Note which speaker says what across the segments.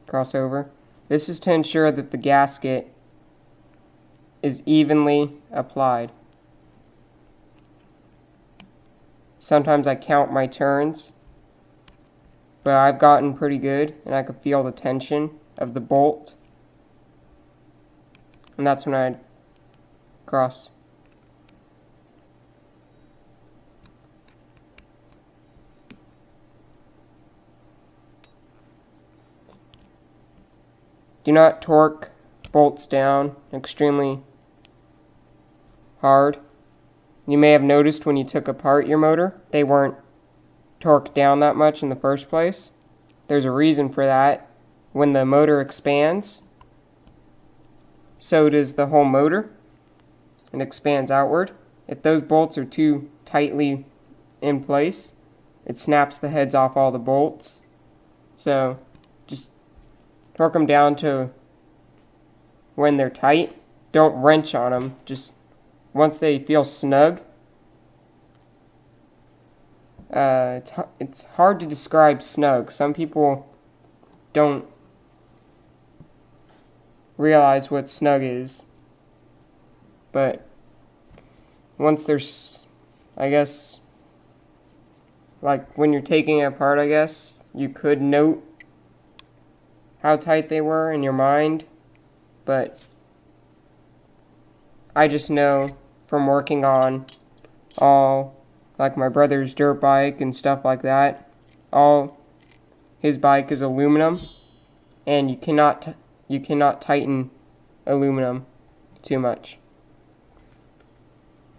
Speaker 1: cross over. This is to ensure that the gasket is evenly applied. Sometimes I count my turns, but I've gotten pretty good, and I could feel the tension of the bolt, and that's when I cross. Do not torque bolts down extremely hard. You may have noticed when you took apart your motor, they weren't torqued down that much in the first place. There's a reason for that. When the motor expands, so does the whole motor. It expands outward. If those bolts are too tightly in place, it snaps the heads off all the bolts. So just torque them down to when they're tight. Don't wrench on them. Just once they feel snug. It's hard to describe snug. Some people don't realize what snug is. But once there's, I guess, like when you're taking it apart, I guess, you could note how tight they were in your mind. But I just know from working on all, like my brother's dirt bike and stuff like that, all his bike is aluminum, and you cannot tighten aluminum too much.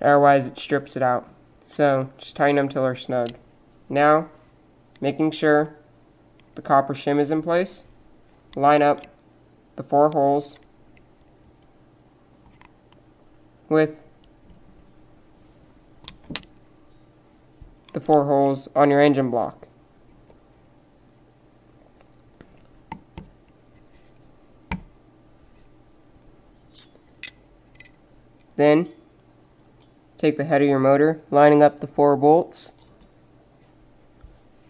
Speaker 1: Otherwise it strips it out. So just tighten them till they're snug. Now, making sure the copper shim is in place, line up the 4 holes with the 4 holes on your engine block. Then take the head of your motor, lining up the 4 bolts.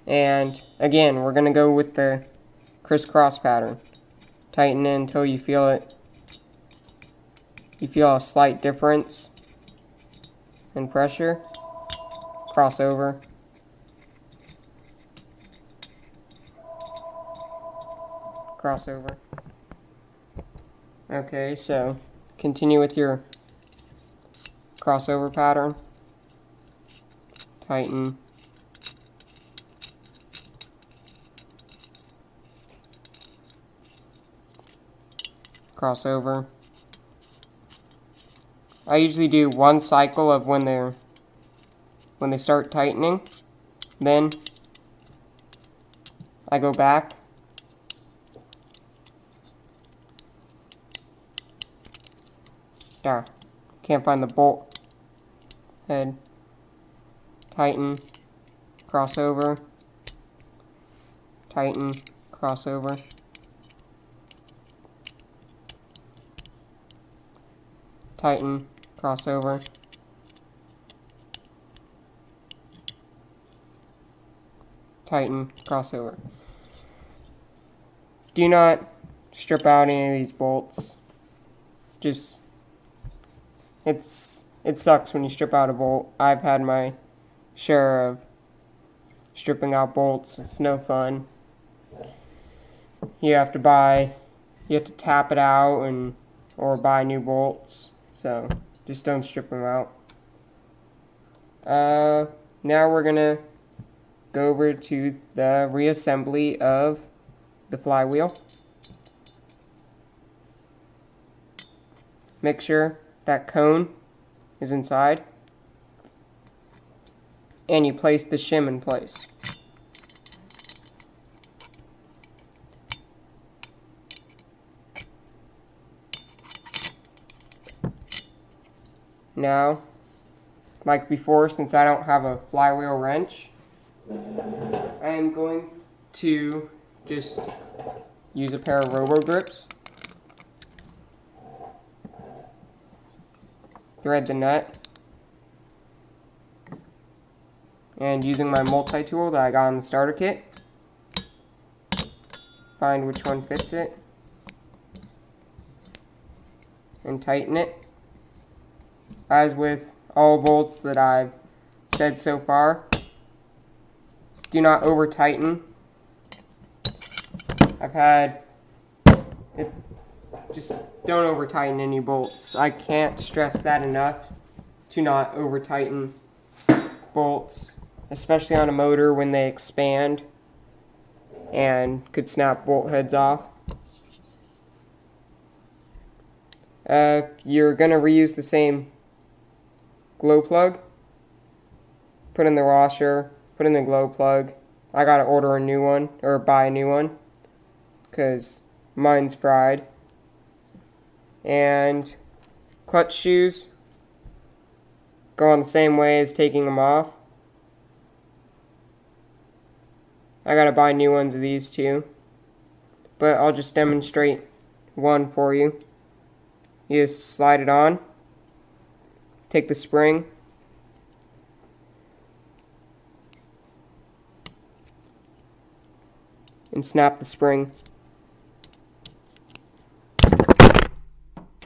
Speaker 1: And again, we're going to go with the crisscross pattern. Tighten it until you feel it. You feel a slight difference in pressure. Cross over. Cross over. Okay, so continue with your crossover pattern. Tighten. Crossover. I usually do 1 cycle of when they start tightening. Then I go back. There. Can't find the bolt head. Tighten. Crossover. Tighten. Crossover. Tighten. Crossover. Tighten. Crossover. Do not strip out any of these bolts. Just, it sucks when you strip out a bolt. I've had my share of stripping out bolts. It's no fun. You have to tap it out or buy new bolts. So just don't strip them out. Now we're gonna go over to the reassembly of the flywheel. Make sure that cone is inside, and you place the shim in place. Now, like before, since I don't have a flywheel wrench, I am going to just use a pair of robo grips, thread the nut, and using my multi-tool that I got in the starter kit, find which one fits it and tighten it. As with all bolts that I've said so far, do not over tighten. I've had it, just don't over tighten any bolts. I can't stress that enough, to not over tighten bolts, especially on a motor when they expand and could snap bolt heads off. You're going to reuse the same glow plug, put in the washer, put in the glow plug. I gotta order a new one, or buy a new one, because mine's fried. And clutch shoes go on the same way as taking them off. I gotta buy new ones of these too, but I'll just demonstrate one for you. You just slide it on, take the spring, and snap the spring.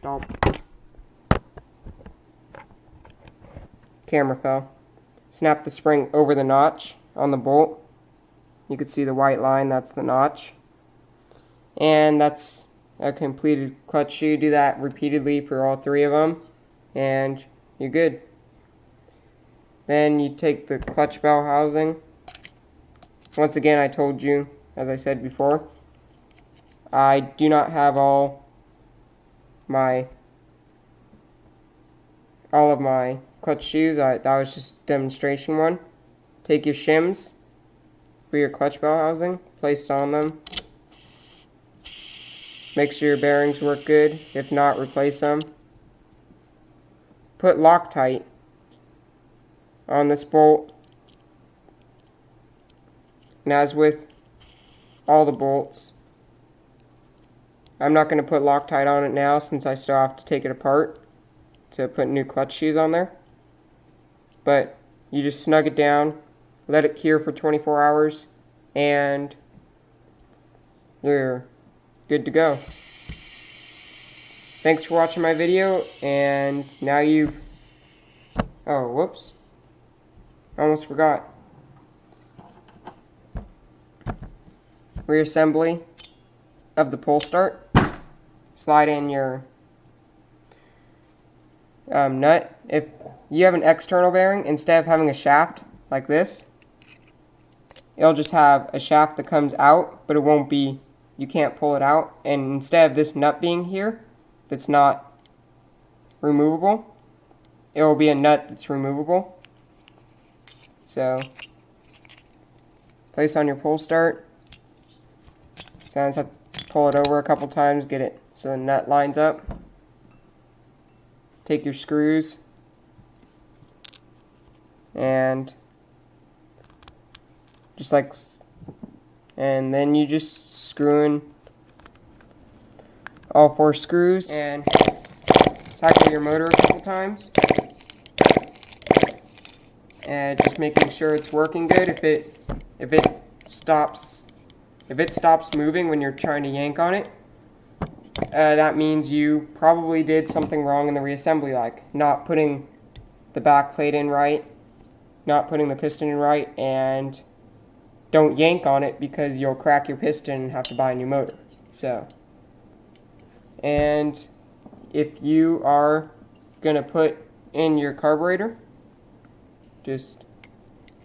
Speaker 1: Oh. Camera fell. Snap the spring over the notch on the bolt. You can see the white line, that's the notch. And that's a completed clutch shoe. Do that repeatedly for all three of them, and you're good. Then you take the clutch bell housing. Once again, I told you, as I said before, I do not have all of my clutch shoes. That was just a demonstration one. Take your shims for your clutch bell housing, place on them. Make sure your bearings work good. If not, replace them. Put Loctite on this bolt. And as with all the bolts, I'm not going to put Loctite on it now since I still have to take it apart to put new clutch shoes on there. But you just snug it down, let it cure for 24 hours, and you're good to go. Thanks for watching my video, and now oh, whoops. Almost forgot. Reassembly of the pull start. Slide in your nut. If you have an external bearing, instead of having a shaft like this, it'll just have a shaft that comes out, but it won't be, you can't pull it out. And instead of this nut being here, that's not removable, it will be a nut that's removable. So, place on your pull start. Sometimes have to pull it over a couple times, get it so the nut lines up. Take your screws and then you just screw in all 4 screws and cycle your motor a couple times, and just making sure it's working good. If it stops moving when you're trying to yank on it, that means you probably did something wrong in the reassembly, like not putting the back plate in right, not putting the piston in right, and don't yank on it because you'll crack your piston and have to buy a new motor. So, and if you are gonna put in your carburetor, just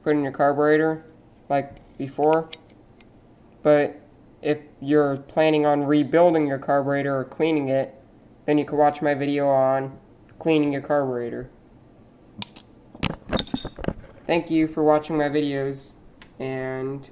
Speaker 1: put in your carburetor like before. But if you're planning on rebuilding your carburetor or cleaning it, then you can watch my video on cleaning your carburetor. Thank you for watching my videos, and